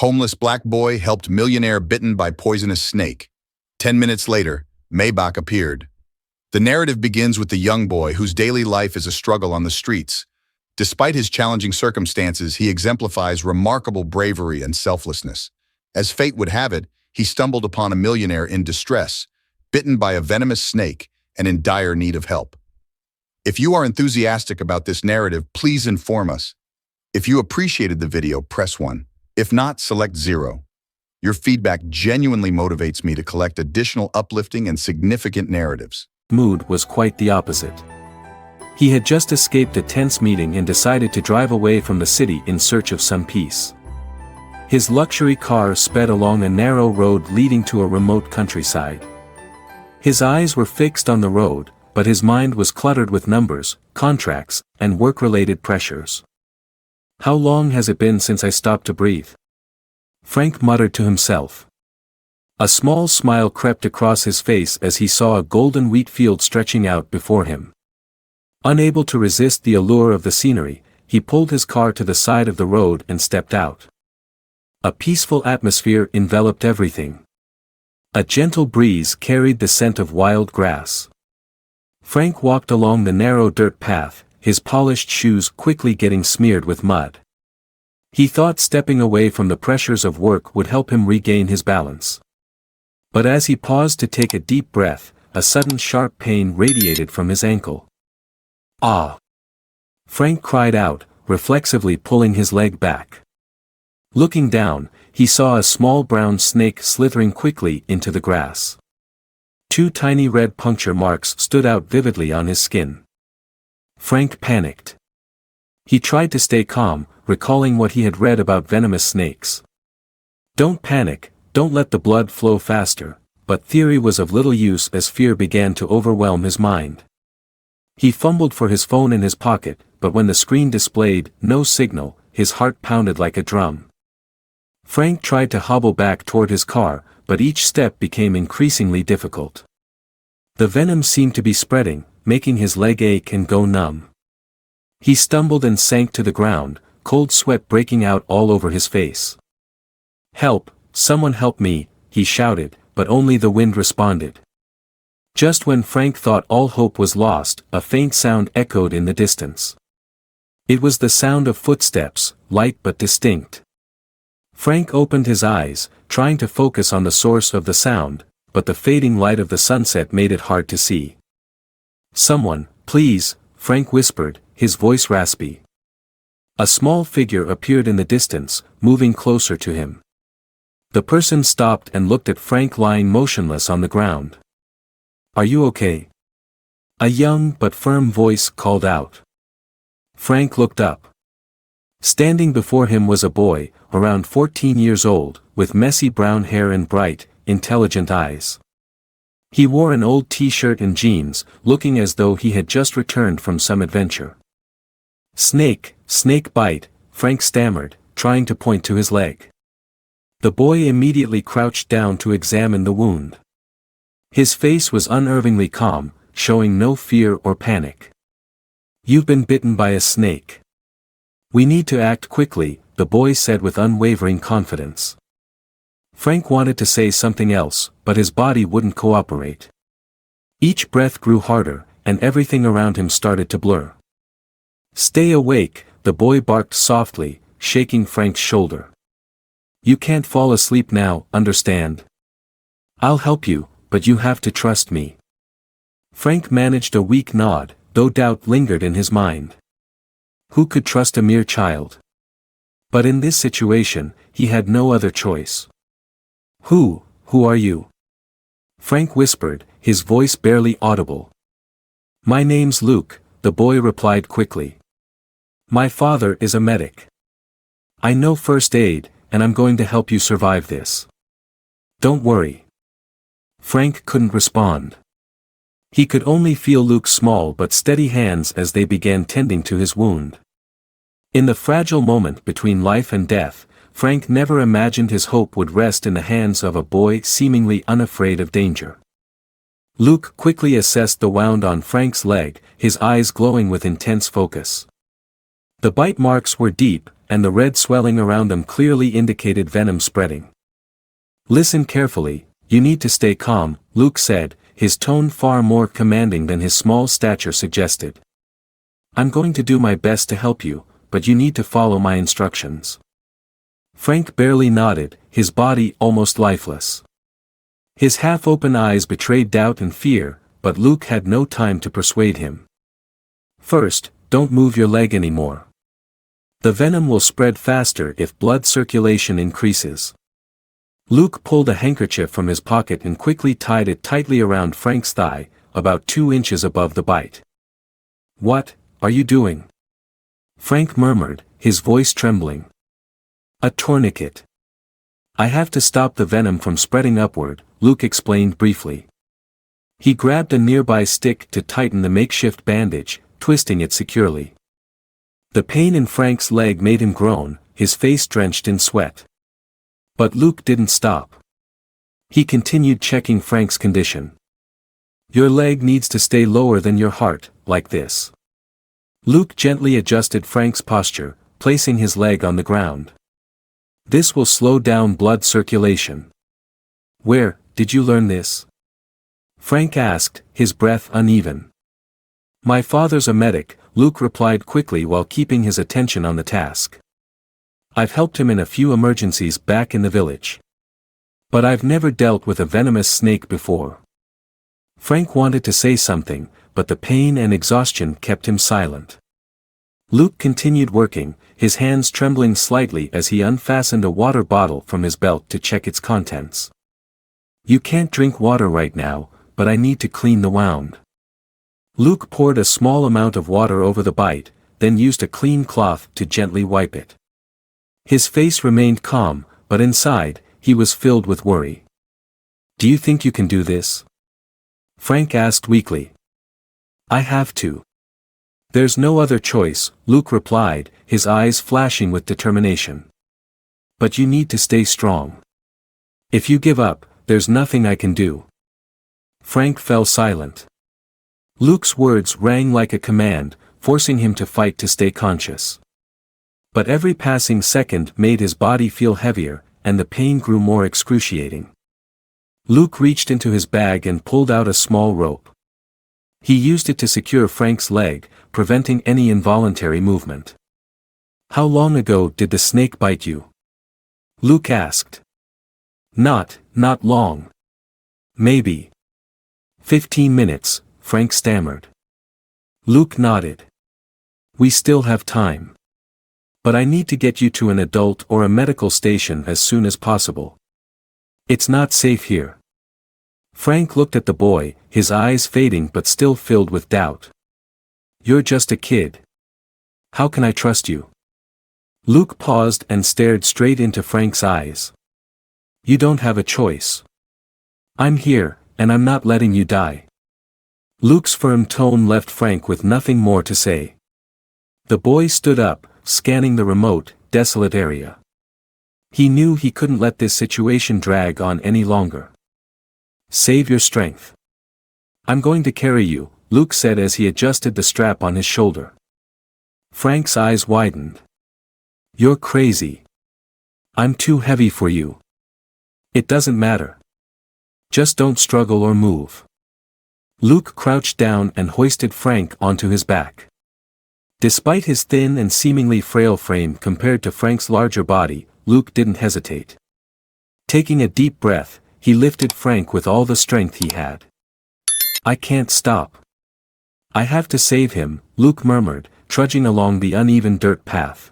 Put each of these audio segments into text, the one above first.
Homeless black boy helped millionaire bitten by poisonous snake. 10 minutes later, Maybach appeared. The narrative begins with the young boy whose daily life is a struggle on the streets. Despite his challenging circumstances, he exemplifies remarkable bravery and selflessness. As fate would have it, he stumbled upon a millionaire in distress, bitten by a venomous snake and in dire need of help. If you are enthusiastic about this narrative, please inform us. If you appreciated the video, press 1. If not, select 0. Your feedback genuinely motivates me to collect additional uplifting and significant narratives. Mood was quite the opposite. He had just escaped a tense meeting and decided to drive away from the city in search of some peace. His luxury car sped along a narrow road leading to a remote countryside. His eyes were fixed on the road, but his mind was cluttered with numbers, contracts, and work-related pressures. How long has it been since I stopped to breathe? Frank muttered to himself. A small smile crept across his face as he saw a golden wheat field stretching out before him. Unable to resist the allure of the scenery, he pulled his car to the side of the road and stepped out. A peaceful atmosphere enveloped everything. A gentle breeze carried the scent of wild grass. Frank walked along the narrow dirt path, his polished shoes quickly getting smeared with mud. He thought stepping away from the pressures of work would help him regain his balance. But as he paused to take a deep breath, a sudden sharp pain radiated from his ankle. "Ah!" Frank cried out, reflexively pulling his leg back. Looking down, he saw a small brown snake slithering quickly into the grass. 2 tiny red puncture marks stood out vividly on his skin. Frank panicked. He tried to stay calm, recalling what he had read about venomous snakes. Don't panic, don't let the blood flow faster, but theory was of little use as fear began to overwhelm his mind. He fumbled for his phone in his pocket, but when the screen displayed no signal, his heart pounded like a drum. Frank tried to hobble back toward his car, but each step became increasingly difficult. The venom seemed to be spreading, making his leg ache and go numb. He stumbled and sank to the ground, cold sweat breaking out all over his face. "Help, someone help me," he shouted, but only the wind responded. Just when Frank thought all hope was lost, a faint sound echoed in the distance. It was the sound of footsteps, light but distinct. Frank opened his eyes, trying to focus on the source of the sound, but the fading light of the sunset made it hard to see. "Someone, please," Frank whispered, his voice raspy. A small figure appeared in the distance, moving closer to him. The person stopped and looked at Frank lying motionless on the ground. "Are you okay?" A young but firm voice called out. Frank looked up. Standing before him was a boy, around 14 years old, with messy brown hair and bright, intelligent eyes. He wore an old t-shirt and jeans, looking as though he had just returned from some adventure. Snake bite," Frank stammered, trying to point to his leg. The boy immediately crouched down to examine the wound. His face was unerringly calm, showing no fear or panic. "You've been bitten by a snake. We need to act quickly," the boy said with unwavering confidence. Frank wanted to say something else, but his body wouldn't cooperate. Each breath grew harder, and everything around him started to blur. "Stay awake," the boy barked softly, shaking Frank's shoulder. "You can't fall asleep now, understand? I'll help you, but you have to trust me." Frank managed a weak nod, though doubt lingered in his mind. Who could trust a mere child? But in this situation, he had no other choice. Who are you?" Frank whispered, his voice barely audible. "My name's Luke," the boy replied quickly. "My father is a medic. I know first aid, and I'm going to help you survive this. Don't worry." Frank couldn't respond. He could only feel Luke's small but steady hands as they began tending to his wound. In the fragile moment between life and death, Frank never imagined his hope would rest in the hands of a boy seemingly unafraid of danger. Luke quickly assessed the wound on Frank's leg, his eyes glowing with intense focus. The bite marks were deep, and the red swelling around them clearly indicated venom spreading. "Listen carefully, you need to stay calm," Luke said, his tone far more commanding than his small stature suggested. "I'm going to do my best to help you, but you need to follow my instructions." Frank barely nodded, his body almost lifeless. His half-open eyes betrayed doubt and fear, but Luke had no time to persuade him. "First, don't move your leg anymore. The venom will spread faster if blood circulation increases." Luke pulled a handkerchief from his pocket and quickly tied it tightly around Frank's thigh, about 2 inches above the bite. "What are you doing?" Frank murmured, his voice trembling. "A tourniquet. I have to stop the venom from spreading upward," Luke explained briefly. He grabbed a nearby stick to tighten the makeshift bandage, twisting it securely. The pain in Frank's leg made him groan, his face drenched in sweat. But Luke didn't stop. He continued checking Frank's condition. "Your leg needs to stay lower than your heart, like this." Luke gently adjusted Frank's posture, placing his leg on the ground. "This will slow down blood circulation." "Where did you learn this?" Frank asked, his breath uneven. "My father's a medic," Luke replied quickly while keeping his attention on the task. "I've helped him in a few emergencies back in the village. But I've never dealt with a venomous snake before." Frank wanted to say something, but the pain and exhaustion kept him silent. Luke continued working, his hands trembling slightly as he unfastened a water bottle from his belt to check its contents. "You can't drink water right now, but I need to clean the wound." Luke poured a small amount of water over the bite, then used a clean cloth to gently wipe it. His face remained calm, but inside, he was filled with worry. "Do you think you can do this?" Frank asked weakly. "I have to. There's no other choice," Luke replied, his eyes flashing with determination. "But you need to stay strong. If you give up, there's nothing I can do." Frank fell silent. Luke's words rang like a command, forcing him to fight to stay conscious. But every passing second made his body feel heavier, and the pain grew more excruciating. Luke reached into his bag and pulled out a small rope. He used it to secure Frank's leg, preventing any involuntary movement. "How long ago did the snake bite you?" Luke asked. Not long. Maybe 15 minutes, Frank stammered. Luke nodded. "We still have time. But I need to get you to an adult or a medical station as soon as possible. It's not safe here." Frank looked at the boy, his eyes fading but still filled with doubt. "You're just a kid. How can I trust you?" Luke paused and stared straight into Frank's eyes. "You don't have a choice. I'm here, and I'm not letting you die." Luke's firm tone left Frank with nothing more to say. The boy stood up, scanning the remote, desolate area. He knew he couldn't let this situation drag on any longer. "Save your strength. I'm going to carry you," Luke said as he adjusted the strap on his shoulder. Frank's eyes widened. "You're crazy. I'm too heavy for you." "It doesn't matter. Just don't struggle or move." Luke crouched down and hoisted Frank onto his back. Despite his thin and seemingly frail frame compared to Frank's larger body, Luke didn't hesitate. Taking a deep breath, he lifted Frank with all the strength he had. "I can't stop. I have to save him," Luke murmured, trudging along the uneven dirt path.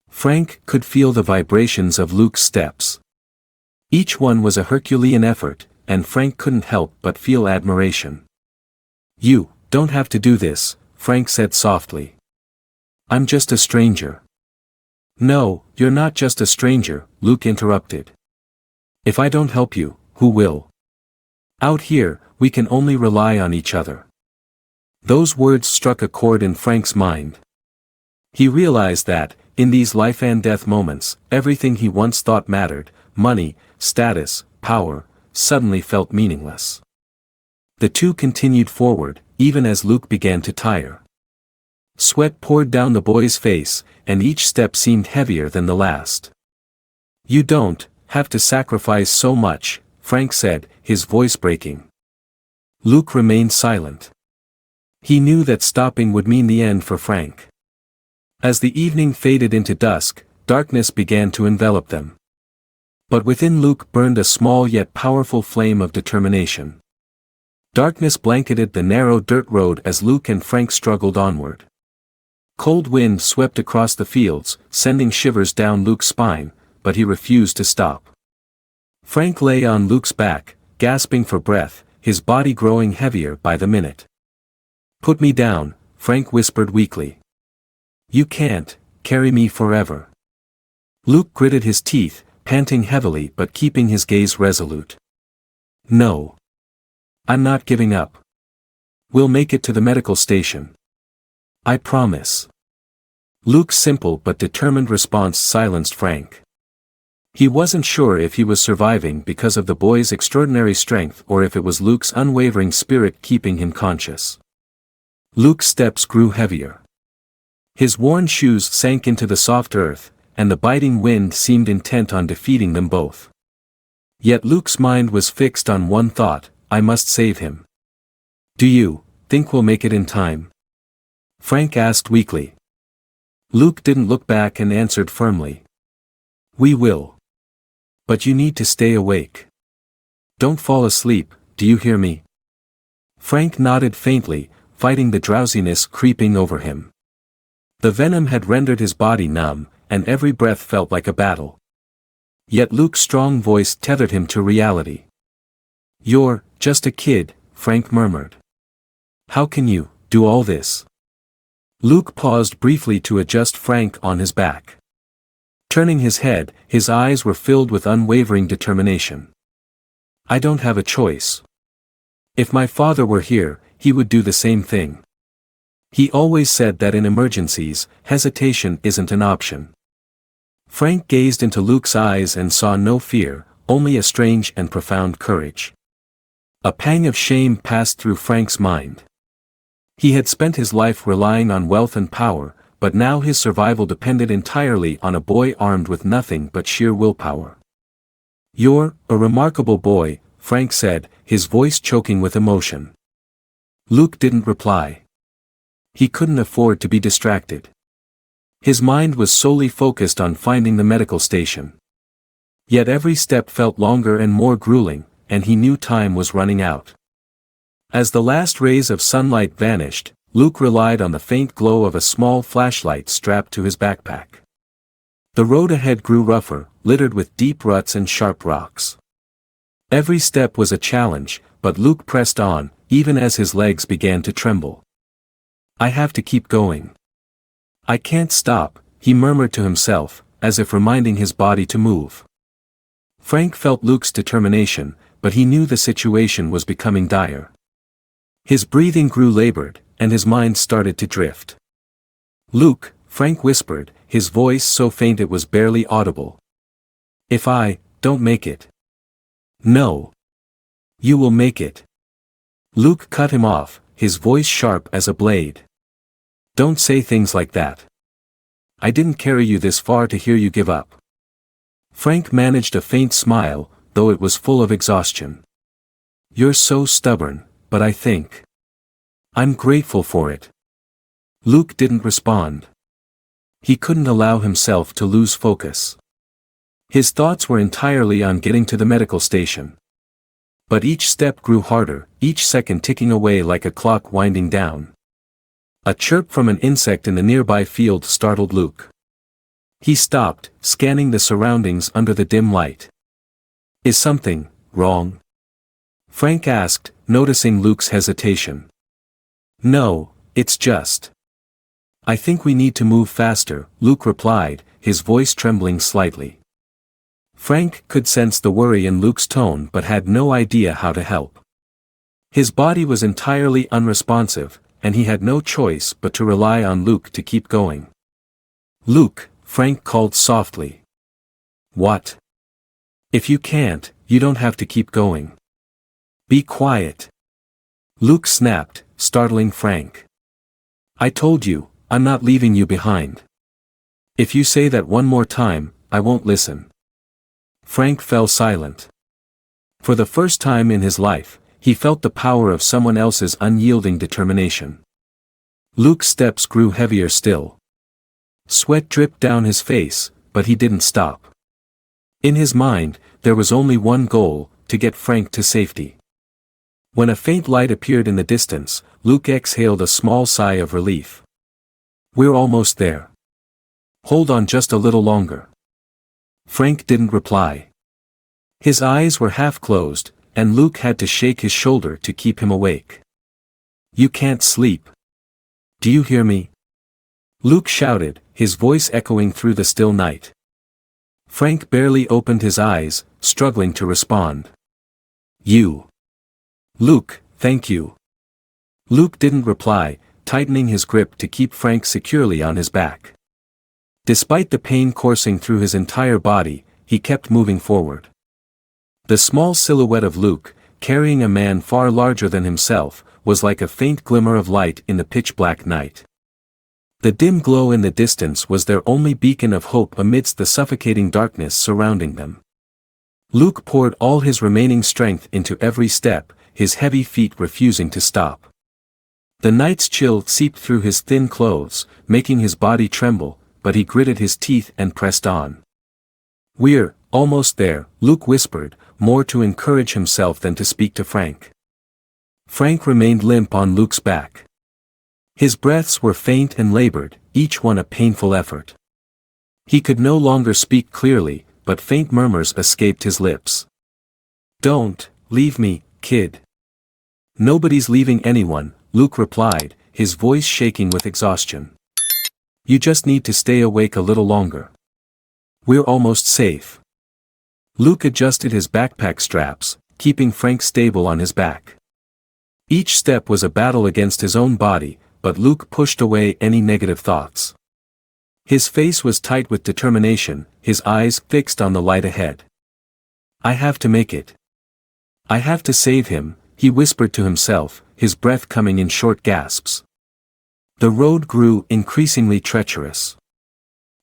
Frank could feel the vibrations of Luke's steps. Each one was a Herculean effort, and Frank couldn't help but feel admiration. "You don't have to do this," Frank said softly. "I'm just a stranger." "No, you're not just a stranger," Luke interrupted. "If I don't help you, who will? Out here, we can only rely on each other." Those words struck a chord in Frank's mind. He realized that, in these life and death moments, everything he once thought mattered, money, status, power, suddenly felt meaningless. The two continued forward, even as Luke began to tire. Sweat poured down the boy's face, and each step seemed heavier than the last. "You don't have to sacrifice so much," Frank said, his voice breaking. Luke remained silent. He knew that stopping would mean the end for Frank. As the evening faded into dusk, darkness began to envelop them. But within Luke burned a small yet powerful flame of determination. Darkness blanketed the narrow dirt road as Luke and Frank struggled onward. Cold wind swept across the fields, sending shivers down Luke's spine, but he refused to stop. Frank lay on Luke's back, gasping for breath, his body growing heavier by the minute. "Put me down," Frank whispered weakly. "You can't carry me forever." Luke gritted his teeth, panting heavily but keeping his gaze resolute. "No. I'm not giving up. We'll make it to the medical station. I promise." Luke's simple but determined response silenced Frank. He wasn't sure if he was surviving because of the boy's extraordinary strength or if it was Luke's unwavering spirit keeping him conscious. Luke's steps grew heavier. His worn shoes sank into the soft earth, and the biting wind seemed intent on defeating them both. Yet Luke's mind was fixed on one thought: I must save him. "Do you think we'll make it in time?" Frank asked weakly. Luke didn't look back and answered firmly. "We will. But you need to stay awake. Don't fall asleep, do you hear me?" Frank nodded faintly, fighting the drowsiness creeping over him. The venom had rendered his body numb, and every breath felt like a battle. Yet Luke's strong voice tethered him to reality. "You're just a kid," Frank murmured. "How can you do all this?" Luke paused briefly to adjust Frank on his back. Turning his head, his eyes were filled with unwavering determination. "I don't have a choice. If my father were here, he would do the same thing. He always said that in emergencies, hesitation isn't an option." Frank gazed into Luke's eyes and saw no fear, only a strange and profound courage. A pang of shame passed through Frank's mind. He had spent his life relying on wealth and power, but now his survival depended entirely on a boy armed with nothing but sheer willpower. "You're a remarkable boy," Frank said, his voice choking with emotion. Luke didn't reply. He couldn't afford to be distracted. His mind was solely focused on finding the medical station. Yet every step felt longer and more grueling, and he knew time was running out. As the last rays of sunlight vanished, Luke relied on the faint glow of a small flashlight strapped to his backpack. The road ahead grew rougher, littered with deep ruts and sharp rocks. Every step was a challenge, but Luke pressed on, even as his legs began to tremble. "I have to keep going. I can't stop," he murmured to himself, as if reminding his body to move. Frank felt Luke's determination, but he knew the situation was becoming dire. His breathing grew labored, and his mind started to drift. "Luke," Frank whispered, his voice so faint it was barely audible. "If I don't make it." "No. You will make it." Luke cut him off, his voice sharp as a blade. "Don't say things like that. I didn't carry you this far to hear you give up." Frank managed a faint smile, though it was full of exhaustion. "You're so stubborn, but I think I'm grateful for it." Luke didn't respond. He couldn't allow himself to lose focus. His thoughts were entirely on getting to the medical station. But each step grew harder, each second ticking away like a clock winding down. A chirp from an insect in the nearby field startled Luke. He stopped, scanning the surroundings under the dim light. "Is something wrong?" Frank asked, noticing Luke's hesitation. "No, it's just. I think we need to move faster," Luke replied, his voice trembling slightly. Frank could sense the worry in Luke's tone but had no idea how to help. His body was entirely unresponsive, and he had no choice but to rely on Luke to keep going. "Luke," Frank called softly. "What?" "If you can't, you don't have to keep going. Be quiet." Luke snapped, startling Frank. "I told you, I'm not leaving you behind." If you say that one more time, I won't listen. Frank fell silent. For the first time in his life, he felt the power of someone else's unyielding determination. Luke's steps grew heavier still. Sweat dripped down his face, but he didn't stop. In his mind, there was only one goal, to get Frank to safety. When a faint light appeared in the distance, Luke exhaled a small sigh of relief. We're almost there. Hold on just a little longer. Frank didn't reply. His eyes were half closed, and Luke had to shake his shoulder to keep him awake. You can't sleep. Do you hear me? Luke shouted, his voice echoing through the still night. Frank barely opened his eyes, struggling to respond. You. Luke, thank you. Luke didn't reply, tightening his grip to keep Frank securely on his back. Despite the pain coursing through his entire body, he kept moving forward. The small silhouette of Luke, carrying a man far larger than himself, was like a faint glimmer of light in the pitch-black night. The dim glow in the distance was their only beacon of hope amidst the suffocating darkness surrounding them. Luke poured all his remaining strength into every step, his heavy feet refusing to stop. The night's chill seeped through his thin clothes, making his body tremble, but he gritted his teeth and pressed on. We're almost there, Luke whispered, more to encourage himself than to speak to Frank. Frank remained limp on Luke's back. His breaths were faint and labored, each one a painful effort. He could no longer speak clearly, but faint murmurs escaped his lips. Don't leave me, kid. Nobody's leaving anyone, Luke replied, his voice shaking with exhaustion. You just need to stay awake a little longer. We're almost safe. Luke adjusted his backpack straps, keeping Frank stable on his back. Each step was a battle against his own body, but Luke pushed away any negative thoughts. His face was tight with determination, his eyes fixed on the light ahead. I have to make it. I have to save him, he whispered to himself, his breath coming in short gasps. The road grew increasingly treacherous.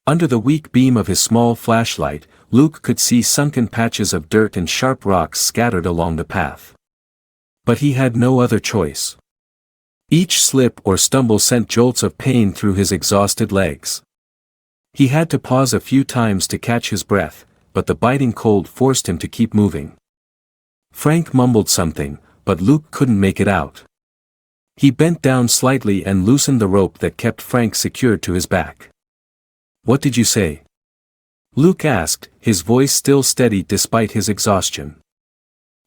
Under the weak beam of his small flashlight, Luke could see sunken patches of dirt and sharp rocks scattered along the path. But he had no other choice. Each slip or stumble sent jolts of pain through his exhausted legs. He had to pause a few times to catch his breath, but the biting cold forced him to keep moving. Frank mumbled something, but Luke couldn't make it out. He bent down slightly and loosened the rope that kept Frank secured to his back. What did you say? Luke asked, his voice still steady despite his exhaustion.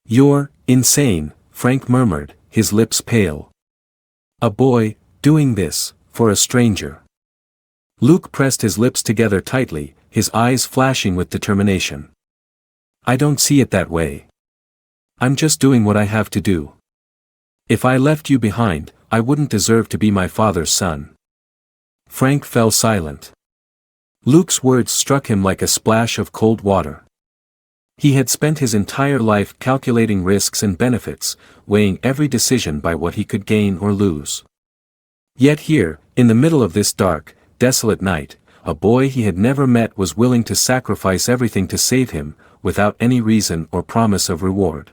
You're insane, Frank murmured, his lips pale. A boy, doing this, for a stranger. Luke pressed his lips together tightly, his eyes flashing with determination. I don't see it that way. I'm just doing what I have to do. If I left you behind, I wouldn't deserve to be my father's son. Frank fell silent. Luke's words struck him like a splash of cold water. He had spent his entire life calculating risks and benefits, weighing every decision by what he could gain or lose. Yet here, in the middle of this dark, desolate night, a boy he had never met was willing to sacrifice everything to save him, without any reason or promise of reward.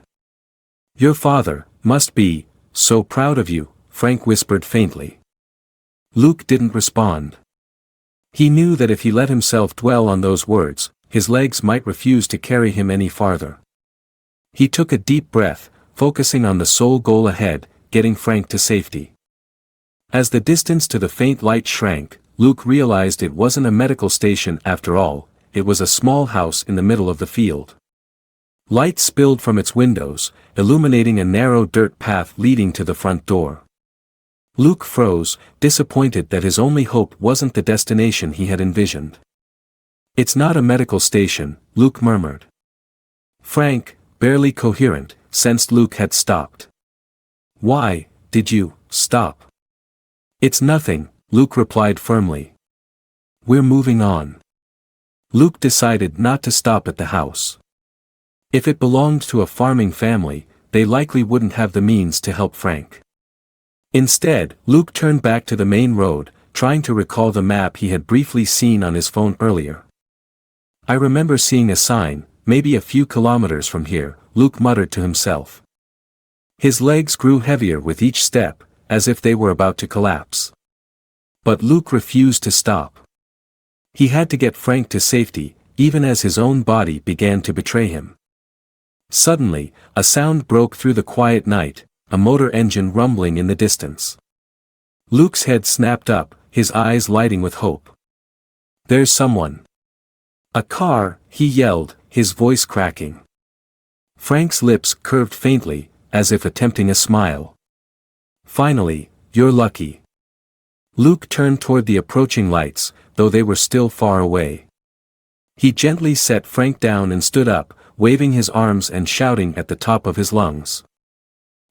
Your father must be so proud of you, Frank whispered faintly. Luke didn't respond. He knew that if he let himself dwell on those words, his legs might refuse to carry him any farther. He took a deep breath, focusing on the sole goal ahead, getting Frank to safety. As the distance to the faint light shrank, Luke realized it wasn't a medical station after all, it was a small house in the middle of the field. Light spilled from its windows, illuminating a narrow dirt path leading to the front door. Luke froze, disappointed that his only hope wasn't the destination he had envisioned. It's not a medical station, Luke murmured. Frank, barely coherent, sensed Luke had stopped. Why did you stop? It's nothing, Luke replied firmly. We're moving on. Luke decided not to stop at the house. If it belonged to a farming family, they likely wouldn't have the means to help Frank. Instead, Luke turned back to the main road, trying to recall the map he had briefly seen on his phone earlier. I remember seeing a sign, maybe a few kilometers from here, Luke muttered to himself. His legs grew heavier with each step, as if they were about to collapse. But Luke refused to stop. He had to get Frank to safety, even as his own body began to betray him. Suddenly, a sound broke through the quiet night, a motor engine rumbling in the distance. Luke's head snapped up, his eyes lighting with hope. There's someone. A car, he yelled, his voice cracking. Frank's lips curved faintly, as if attempting a smile. Finally, you're lucky. Luke turned toward the approaching lights, though they were still far away. He gently set Frank down and stood up, waving his arms and shouting at the top of his lungs.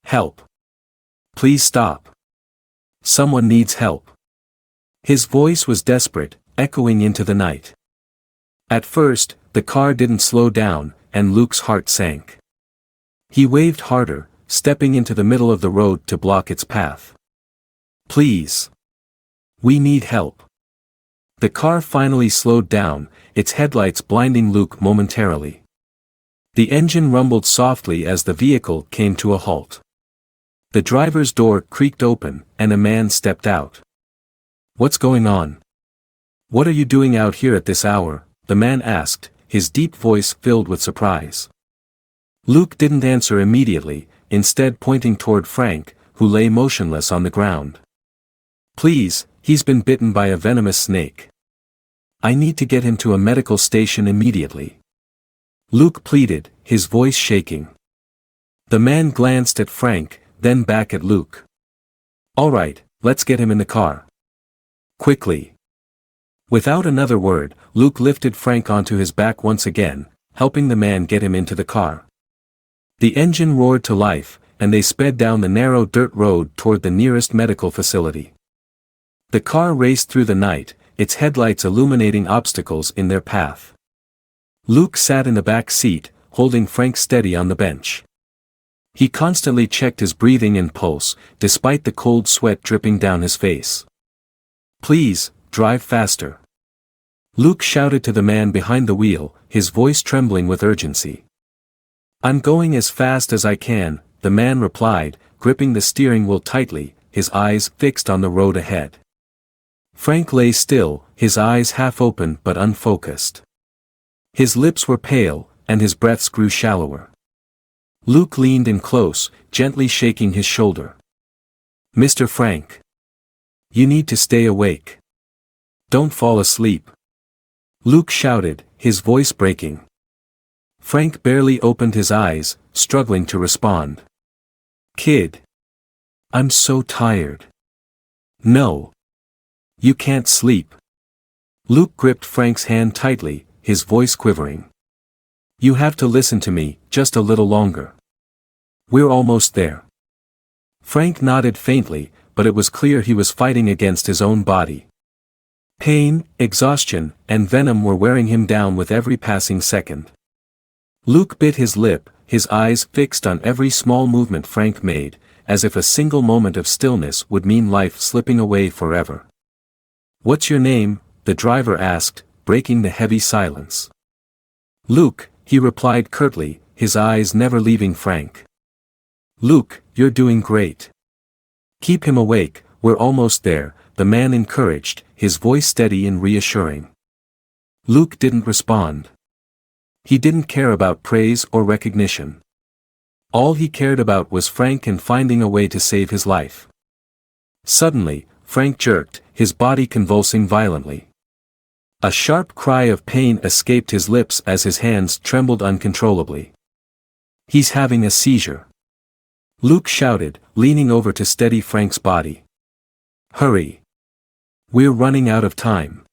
Help. Please stop. Someone needs help. His voice was desperate, echoing into the night. At first, the car didn't slow down, and Luke's heart sank. He waved harder, stepping into the middle of the road to block its path. Please. We need help. The car finally slowed down, its headlights blinding Luke momentarily. The engine rumbled softly as the vehicle came to a halt. The driver's door creaked open, and a man stepped out. What's going on? What are you doing out here at this hour? The man asked, his deep voice filled with surprise. Luke didn't answer immediately, instead pointing toward Frank, who lay motionless on the ground. Please, he's been bitten by a venomous snake. I need to get him to a medical station immediately. Luke pleaded, his voice shaking. The man glanced at Frank, then back at Luke. All right, let's get him in the car. Quickly. Without another word, Luke lifted Frank onto his back once again, helping the man get him into the car. The engine roared to life, and they sped down the narrow dirt road toward the nearest medical facility. The car raced through the night, its headlights illuminating obstacles in their path. Luke sat in the back seat, holding Frank steady on the bench. He constantly checked his breathing and pulse, despite the cold sweat dripping down his face. Please, drive faster. Luke shouted to the man behind the wheel, his voice trembling with urgency. I'm going as fast as I can, the man replied, gripping the steering wheel tightly, his eyes fixed on the road ahead. Frank lay still, his eyes half open but unfocused. His lips were pale, and his breaths grew shallower. Luke leaned in close, gently shaking his shoulder. Mr. Frank. You need to stay awake. Don't fall asleep. Luke shouted, his voice breaking. Frank barely opened his eyes, struggling to respond. Kid. I'm so tired. No. You can't sleep. Luke gripped Frank's hand tightly, his voice quivering. You have to listen to me, just a little longer. We're almost there. Frank nodded faintly, but it was clear he was fighting against his own body. Pain, exhaustion, and venom were wearing him down with every passing second. Luke bit his lip, his eyes fixed on every small movement Frank made, as if a single moment of stillness would mean life slipping away forever. What's your name? The driver asked, breaking the heavy silence. Luke, he replied curtly, his eyes never leaving Frank. Luke, you're doing great. Keep him awake, we're almost there, the man encouraged, his voice steady and reassuring. Luke didn't respond. He didn't care about praise or recognition. All he cared about was Frank and finding a way to save his life. Suddenly, Frank jerked, his body convulsing violently. A sharp cry of pain escaped his lips as his hands trembled uncontrollably. He's having a seizure. Luke shouted, leaning over to steady Frank's body. Hurry. We're running out of time.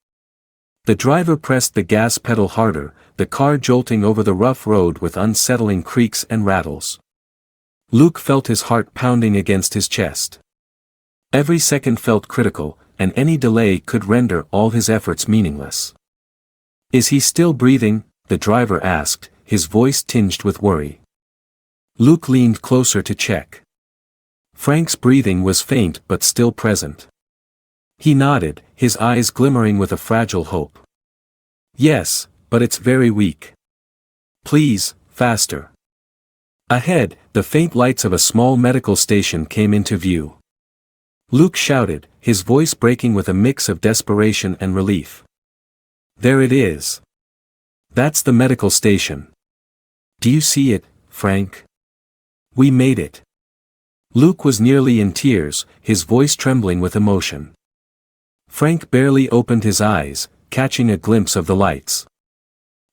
The driver pressed the gas pedal harder, the car jolting over the rough road with unsettling creaks and rattles. Luke felt his heart pounding against his chest. Every second felt critical, and any delay could render all his efforts meaningless. Is he still breathing? The driver asked, his voice tinged with worry. Luke leaned closer to check. Frank's breathing was faint but still present. He nodded, his eyes glimmering with a fragile hope. Yes, but it's very weak. Please, faster. Ahead, the faint lights of a small medical station came into view. Luke shouted, his voice breaking with a mix of desperation and relief. There it is. That's the medical station. Do you see it, Frank? We made it. Luke was nearly in tears, his voice trembling with emotion. Frank barely opened his eyes, catching a glimpse of the lights.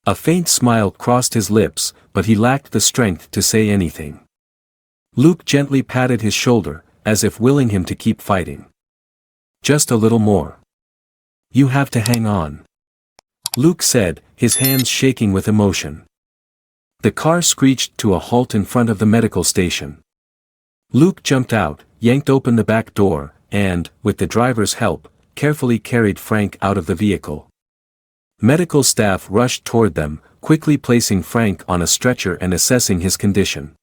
A faint smile crossed his lips, but he lacked the strength to say anything. Luke gently patted his shoulder, as if willing him to keep fighting. Just a little more. You have to hang on. Luke said, his hands shaking with emotion. The car screeched to a halt in front of the medical station. Luke jumped out, yanked open the back door, and, with the driver's help, carefully carried Frank out of the vehicle. Medical staff rushed toward them, quickly placing Frank on a stretcher and assessing his condition.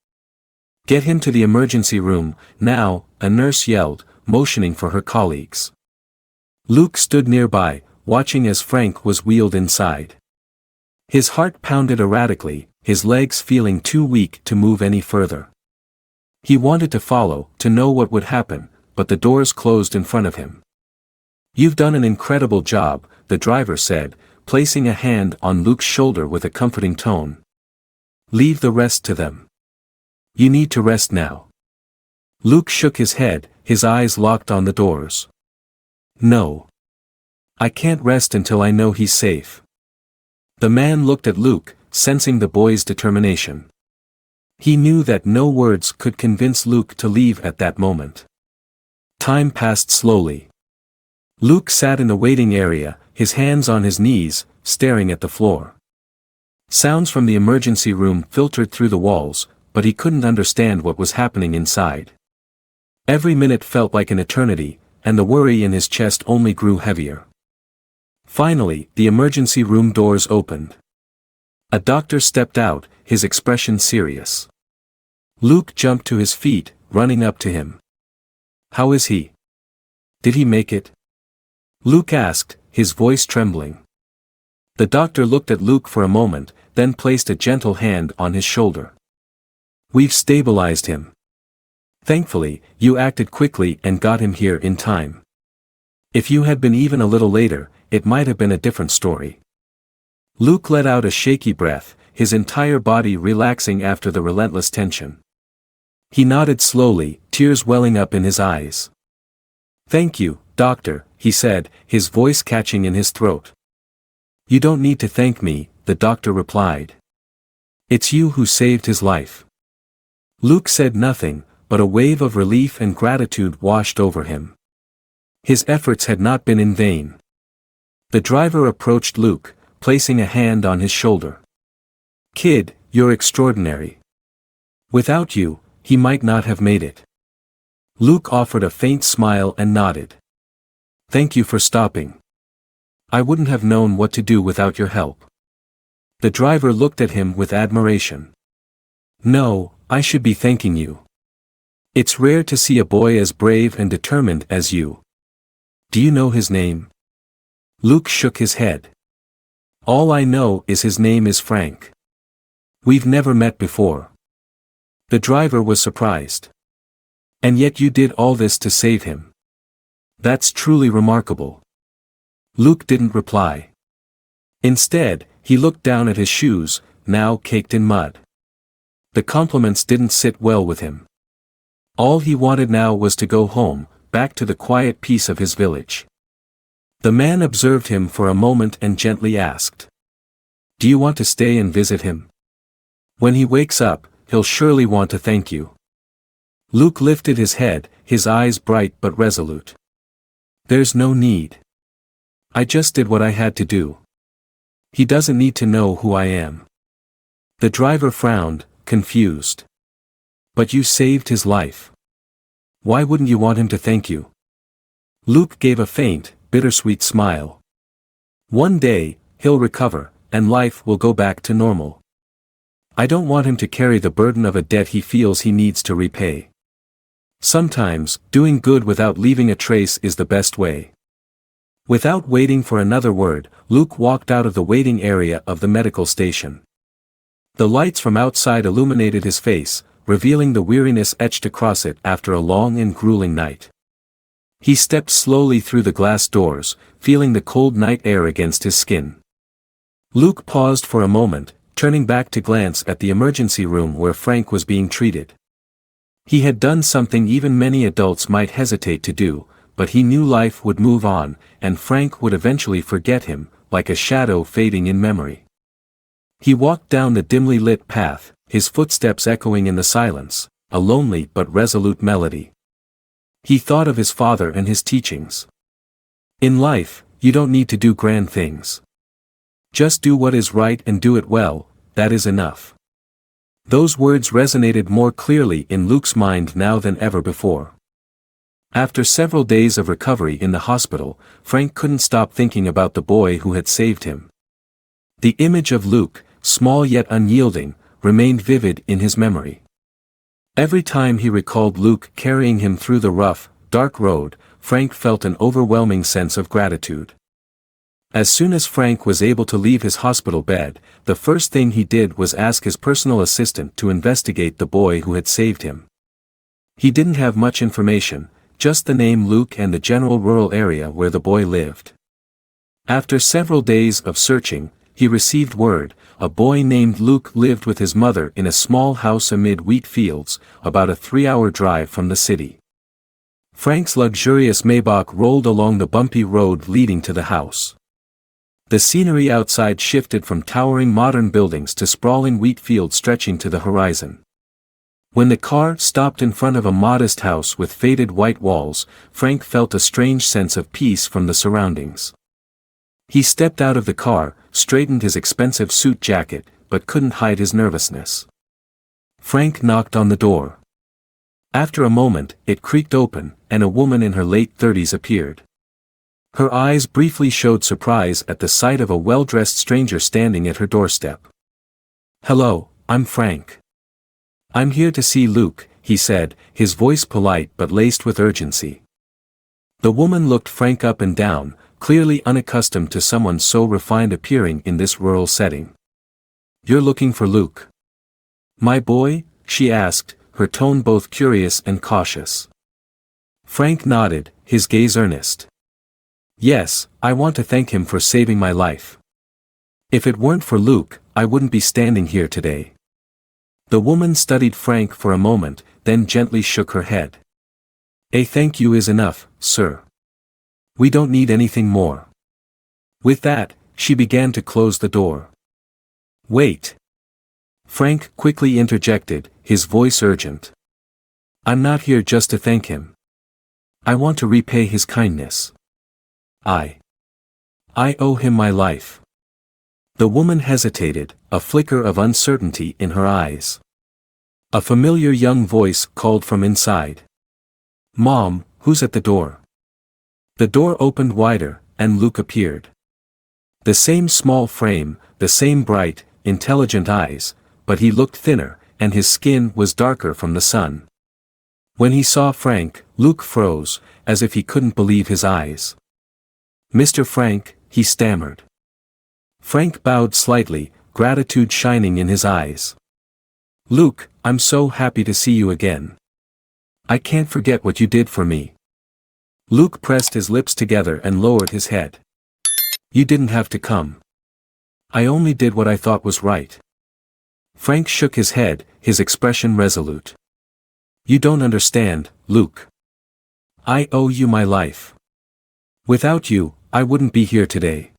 Get him to the emergency room, now, a nurse yelled, motioning for her colleagues. Luke stood nearby, watching as Frank was wheeled inside. His heart pounded erratically, his legs feeling too weak to move any further. He wanted to follow, to know what would happen, but the doors closed in front of him. You've done an incredible job, the driver said, placing a hand on Luke's shoulder with a comforting tone. Leave the rest to them. You need to rest now. Luke shook his head, his eyes locked on the doors. No. I can't rest until I know he's safe. The man looked at Luke, sensing the boy's determination. He knew that no words could convince Luke to leave at that moment. Time passed slowly. Luke sat in the waiting area, his hands on his knees, staring at the floor. Sounds from the emergency room filtered through the walls, but he couldn't understand what was happening inside. Every minute felt like an eternity, and the worry in his chest only grew heavier. Finally, the emergency room doors opened. A doctor stepped out, his expression serious. Luke jumped to his feet, running up to him. How is he? Did he make it? Luke asked, his voice trembling. The doctor looked at Luke for a moment, then placed a gentle hand on his shoulder. We've stabilized him. Thankfully, you acted quickly and got him here in time. If you had been even a little later, it might have been a different story. Luke let out a shaky breath, his entire body relaxing after the relentless tension. He nodded slowly, tears welling up in his eyes. Thank you, doctor, he said, his voice catching in his throat. You don't need to thank me, the doctor replied. It's you who saved his life. Luke said nothing, but a wave of relief and gratitude washed over him. His efforts had not been in vain. The driver approached Luke, placing a hand on his shoulder. Kid, you're extraordinary. Without you, he might not have made it. Luke offered a faint smile and nodded. Thank you for stopping. I wouldn't have known what to do without your help. The driver looked at him with admiration. No, I should be thanking you. It's rare to see a boy as brave and determined as you. Do you know his name? Luke shook his head. All I know is his name is Frank. We've never met before. The driver was surprised. And yet you did all this to save him. That's truly remarkable. Luke didn't reply. Instead, he looked down at his shoes, now caked in mud. The compliments didn't sit well with him. All he wanted now was to go home, back to the quiet peace of his village. The man observed him for a moment and gently asked. Do you want to stay and visit him? When he wakes up, he'll surely want to thank you. Luke lifted his head, his eyes bright but resolute. There's no need. I just did what I had to do. He doesn't need to know who I am. The driver frowned, confused. But you saved his life. Why wouldn't you want him to thank you? Luke gave a faint, bittersweet smile. One day, he'll recover, and life will go back to normal. I don't want him to carry the burden of a debt he feels he needs to repay. Sometimes, doing good without leaving a trace is the best way. Without waiting for another word, Luke walked out of the waiting area of the medical station. The lights from outside illuminated his face, revealing the weariness etched across it after a long and grueling night. He stepped slowly through the glass doors, feeling the cold night air against his skin. Luke paused for a moment, turning back to glance at the emergency room where Frank was being treated. He had done something even many adults might hesitate to do, but he knew life would move on, and Frank would eventually forget him, like a shadow fading in memory. He walked down the dimly lit path, his footsteps echoing in the silence, a lonely but resolute melody. He thought of his father and his teachings. In life, you don't need to do grand things. Just do what is right and do it well, that is enough. Those words resonated more clearly in Luke's mind now than ever before. After several days of recovery in the hospital, Frank couldn't stop thinking about the boy who had saved him. The image of Luke, small yet unyielding, remained vivid in his memory. Every time he recalled Luke carrying him through the rough, dark road, Frank felt an overwhelming sense of gratitude. As soon as Frank was able to leave his hospital bed, the first thing he did was ask his personal assistant to investigate the boy who had saved him. He didn't have much information, just the name Luke and the general rural area where the boy lived. After several days of searching, he received word: a boy named Luke lived with his mother in a small house amid wheat fields, about a 3-hour drive from the city. Frank's luxurious Maybach rolled along the bumpy road leading to the house. The scenery outside shifted from towering modern buildings to sprawling wheat fields stretching to the horizon. When the car stopped in front of a modest house with faded white walls, Frank felt a strange sense of peace from the surroundings. He stepped out of the car, straightened his expensive suit jacket, but couldn't hide his nervousness. Frank knocked on the door. After a moment, it creaked open, and a woman in her late 30s appeared. Her eyes briefly showed surprise at the sight of a well-dressed stranger standing at her doorstep. "Hello, I'm Frank. I'm here to see Luke," he said, his voice polite but laced with urgency. The woman looked Frank up and down, clearly unaccustomed to someone so refined appearing in this rural setting. "You're looking for Luke, my boy?" she asked, her tone both curious and cautious. Frank nodded, his gaze earnest. "Yes, I want to thank him for saving my life. If it weren't for Luke, I wouldn't be standing here today." The woman studied Frank for a moment, then gently shook her head. "A thank you is enough, sir. We don't need anything more." With that, she began to close the door. "Wait." Frank quickly interjected, his voice urgent. "I'm not here just to thank him. I want to repay his kindness. I owe him my life." The woman hesitated, a flicker of uncertainty in her eyes. A familiar young voice called from inside. "Mom, who's at the door?" The door opened wider, and Luke appeared. The same small frame, the same bright, intelligent eyes, but he looked thinner, and his skin was darker from the sun. When he saw Frank, Luke froze, as if he couldn't believe his eyes. "Mr. Frank," he stammered. Frank bowed slightly, gratitude shining in his eyes. "Luke, I'm so happy to see you again. I can't forget what you did for me." Luke pressed his lips together and lowered his head. "You didn't have to come. I only did what I thought was right." Frank shook his head, his expression resolute. "You don't understand, Luke. I owe you my life. Without you, I wouldn't be here today."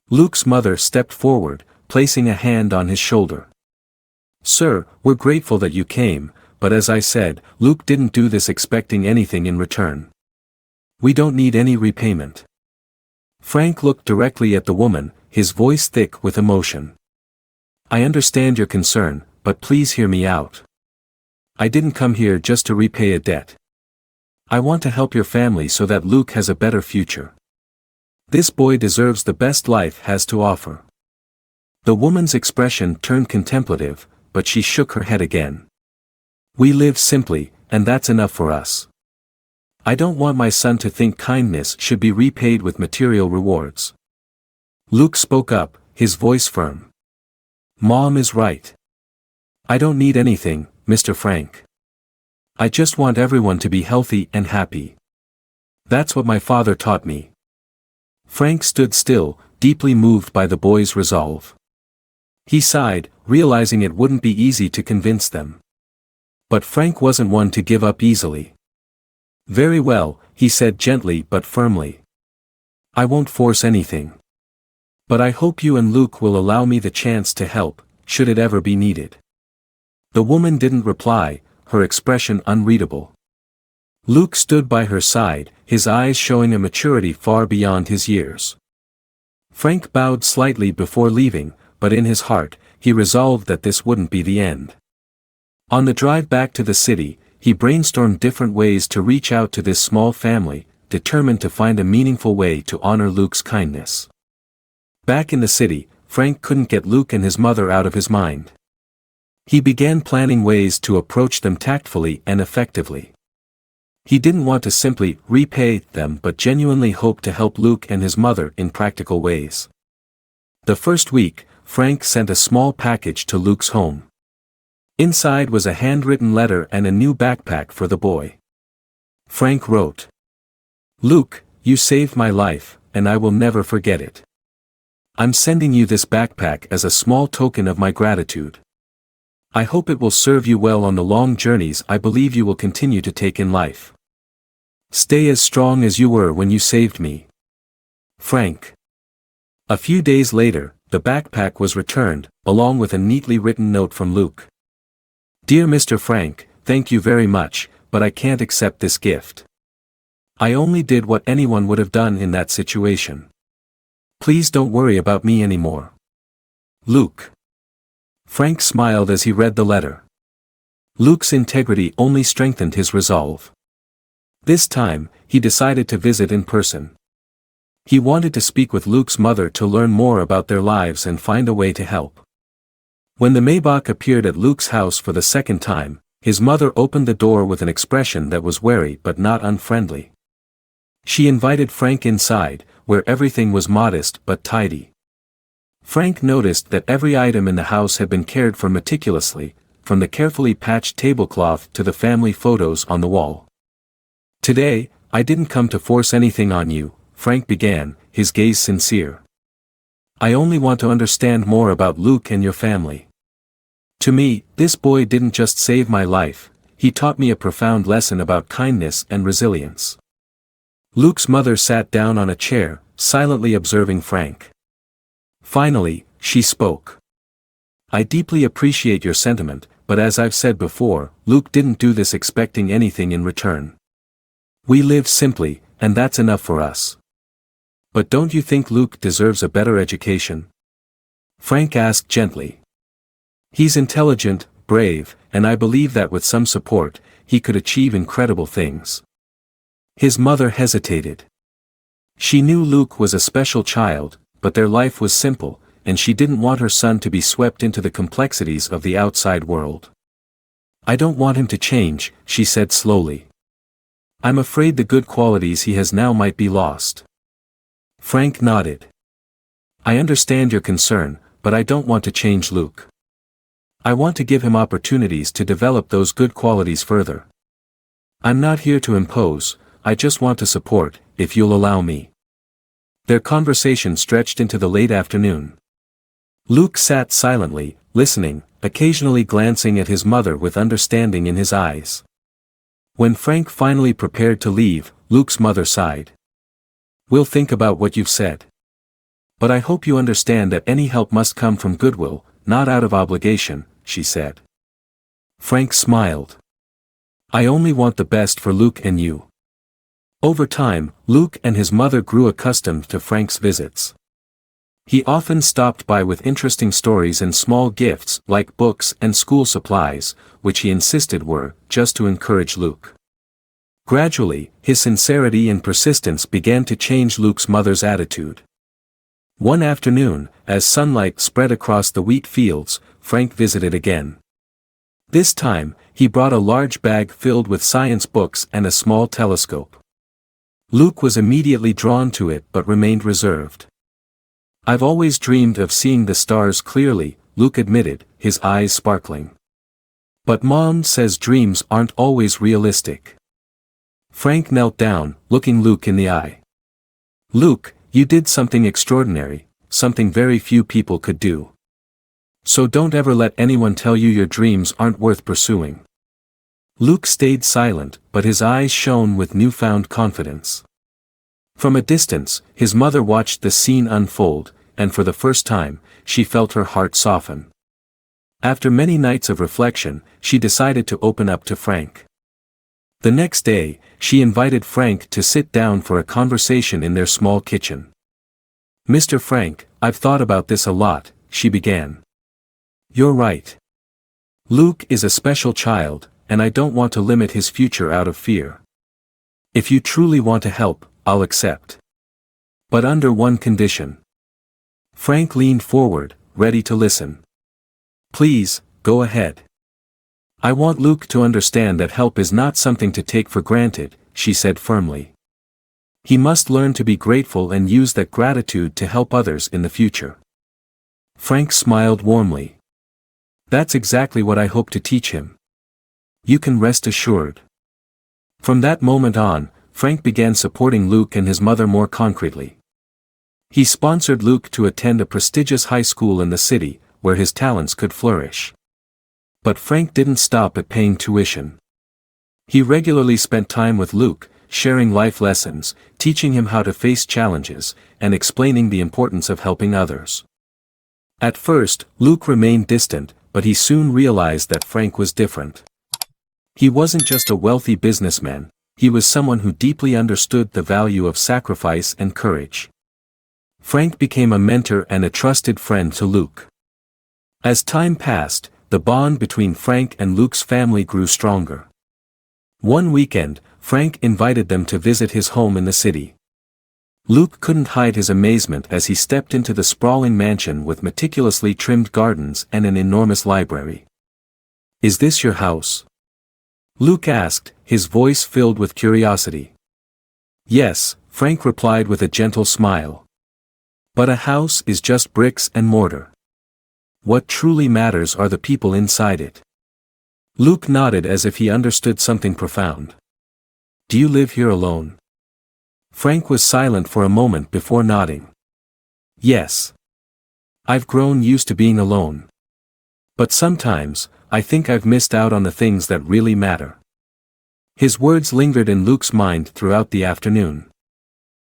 Luke's mother stepped forward, placing a hand on his shoulder. "Sir, we're grateful that you came, but as I said, Luke didn't do this expecting anything in return. We don't need any repayment." Frank looked directly at the woman, his voice thick with emotion. "I understand your concern, but please hear me out. I didn't come here just to repay a debt. I want to help your family so that Luke has a better future. This boy deserves the best life has to offer." The woman's expression turned contemplative, but she shook her head again. "We live simply, and that's enough for us. I don't want my son to think kindness should be repaid with material rewards. Luke spoke up, his voice firm. Mom is right. I don't need anything, Mr. Frank. I just want everyone to be healthy and happy. That's what my father taught me. Frank stood still, deeply moved by the boy's resolve. He sighed, realizing it wouldn't be easy to convince them. But Frank wasn't one to give up easily. Very well, he said gently but firmly. I won't force anything. But I hope you and Luke will allow me the chance to help, should it ever be needed. The woman didn't reply, her expression unreadable. Luke stood by her side, his eyes showing a maturity far beyond his years. Frank bowed slightly before leaving, but in his heart, he resolved that this wouldn't be the end. On the drive back to the city, he brainstormed different ways to reach out to this small family, determined to find a meaningful way to honor Luke's kindness. Back in the city, Frank couldn't get Luke and his mother out of his mind. He began planning ways to approach them tactfully and effectively. He didn't want to simply repay them but genuinely hoped to help Luke and his mother in practical ways. The first week, Frank sent a small package to Luke's home. Inside was a handwritten letter and a new backpack for the boy. Frank wrote, Luke, you saved my life, and I will never forget it. I'm sending you this backpack as a small token of my gratitude. I hope it will serve you well on the long journeys I believe you will continue to take in life. Stay as strong as you were when you saved me. Frank. A few days later, the backpack was returned, along with a neatly written note from Luke. Dear Mr. Frank, thank you very much, but I can't accept this gift. I only did what anyone would have done in that situation. Please don't worry about me anymore. Luke. Frank smiled as he read the letter. Luke's integrity only strengthened his resolve. This time, he decided to visit in person. He wanted to speak with Luke's mother to learn more about their lives and find a way to help. When the Maybach appeared at Luke's house for the second time, his mother opened the door with an expression that was wary but not unfriendly. She invited Frank inside, where everything was modest but tidy. Frank noticed that every item in the house had been cared for meticulously, from the carefully patched tablecloth to the family photos on the wall. Today, I didn't come to force anything on you, Frank began, his gaze sincere. I only want to understand more about Luke and your family. To me, this boy didn't just save my life, he taught me a profound lesson about kindness and resilience. Luke's mother sat down on a chair, silently observing Frank. Finally, she spoke. I deeply appreciate your sentiment, but as I've said before, Luke didn't do this expecting anything in return. We live simply, and that's enough for us. But don't you think Luke deserves a better education? Frank asked gently. He's intelligent, brave, and I believe that with some support, he could achieve incredible things. His mother hesitated. She knew Luke was a special child, but their life was simple, and she didn't want her son to be swept into the complexities of the outside world. I don't want him to change, she said slowly. I'm afraid the good qualities he has now might be lost. Frank nodded. I understand your concern, but I don't want to change Luke. I want to give him opportunities to develop those good qualities further. I'm not here to impose, I just want to support, if you'll allow me. Their conversation stretched into the late afternoon. Luke sat silently, listening, occasionally glancing at his mother with understanding in his eyes. When Frank finally prepared to leave, Luke's mother sighed. We'll think about what you've said. But I hope you understand that any help must come from goodwill, not out of obligation, she said. Frank smiled. I only want the best for Luke and you. Over time, Luke and his mother grew accustomed to Frank's visits. He often stopped by with interesting stories and small gifts like books and school supplies, which he insisted were just to encourage Luke. Gradually, his sincerity and persistence began to change Luke's mother's attitude. One afternoon, as sunlight spread across the wheat fields, Frank visited again. This time, he brought a large bag filled with science books and a small telescope. Luke was immediately drawn to it but remained reserved. "I've always dreamed of seeing the stars clearly," Luke admitted, his eyes sparkling. "But Mom says dreams aren't always realistic." Frank knelt down, looking Luke in the eye. "Luke, you did something extraordinary, something very few people could do. So don't ever let anyone tell you your dreams aren't worth pursuing." Luke stayed silent, but his eyes shone with newfound confidence. From a distance, his mother watched the scene unfold, and for the first time, she felt her heart soften. After many nights of reflection, she decided to open up to Frank. The next day, she invited Frank to sit down for a conversation in their small kitchen. "Mr. Frank, I've thought about this a lot," she began. "You're right. Luke is a special child, and I don't want to limit his future out of fear. If you truly want to help, I'll accept. But under one condition." Frank leaned forward, ready to listen. "Please, go ahead." "I want Luke to understand that help is not something to take for granted," she said firmly. "He must learn to be grateful and use that gratitude to help others in the future." Frank smiled warmly. "That's exactly what I hope to teach him. You can rest assured." From that moment on, Frank began supporting Luke and his mother more concretely. He sponsored Luke to attend a prestigious high school in the city, where his talents could flourish. But Frank didn't stop at paying tuition. He regularly spent time with Luke, sharing life lessons, teaching him how to face challenges, and explaining the importance of helping others. At first, Luke remained distant, but he soon realized that Frank was different. He wasn't just a wealthy businessman, he was someone who deeply understood the value of sacrifice and courage. Frank became a mentor and a trusted friend to Luke. As time passed, the bond between Frank and Luke's family grew stronger. One weekend, Frank invited them to visit his home in the city. Luke couldn't hide his amazement as he stepped into the sprawling mansion with meticulously trimmed gardens and an enormous library. "Is this your house?" Luke asked, his voice filled with curiosity. "Yes," Frank replied with a gentle smile. "But a house is just bricks and mortar. What truly matters are the people inside it." Luke nodded as if he understood something profound. "Do you live here alone?" Frank was silent for a moment before nodding. "Yes. I've grown used to being alone. But sometimes, I think I've missed out on the things that really matter." His words lingered in Luke's mind throughout the afternoon.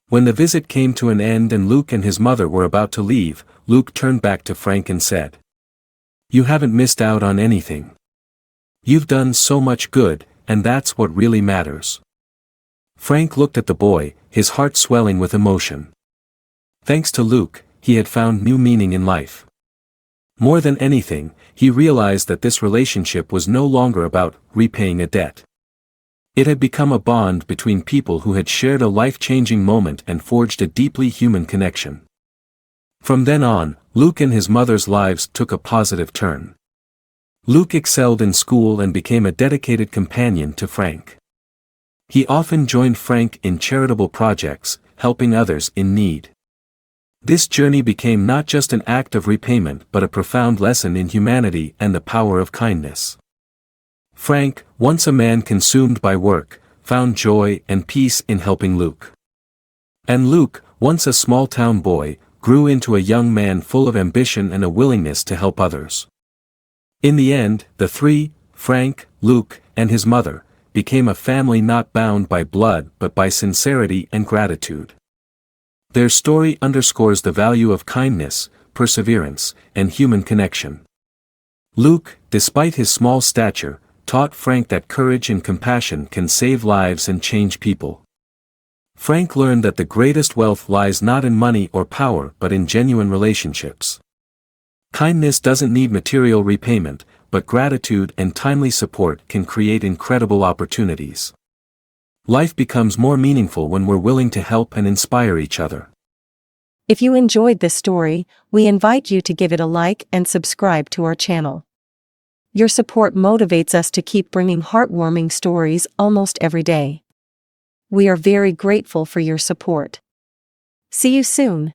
When the visit came to an end and Luke and his mother were about to leave, Luke turned back to Frank and said, "You haven't missed out on anything. You've done so much good, and that's what really matters." Frank looked at the boy, his heart swelling with emotion. Thanks to Luke, he had found new meaning in life. More than anything, he realized that this relationship was no longer about repaying a debt. It had become a bond between people who had shared a life-changing moment and forged a deeply human connection. From then on, Luke and his mother's lives took a positive turn. Luke excelled in school and became a dedicated companion to Frank. He often joined Frank in charitable projects, helping others in need. This journey became not just an act of repayment but a profound lesson in humanity and the power of kindness. Frank, once a man consumed by work, found joy and peace in helping Luke. And Luke, once a small-town boy, grew into a young man full of ambition and a willingness to help others. In the end, the three, Frank, Luke, and his mother, became a family not bound by blood but by sincerity and gratitude. Their story underscores the value of kindness, perseverance, and human connection. Luke, despite his small stature, taught Frank that courage and compassion can save lives and change people. Frank learned that the greatest wealth lies not in money or power but in genuine relationships. Kindness doesn't need material repayment, but gratitude and timely support can create incredible opportunities. Life becomes more meaningful when we're willing to help and inspire each other. If you enjoyed this story, we invite you to give it a like and subscribe to our channel. Your support motivates us to keep bringing heartwarming stories almost every day. We are very grateful for your support. See you soon.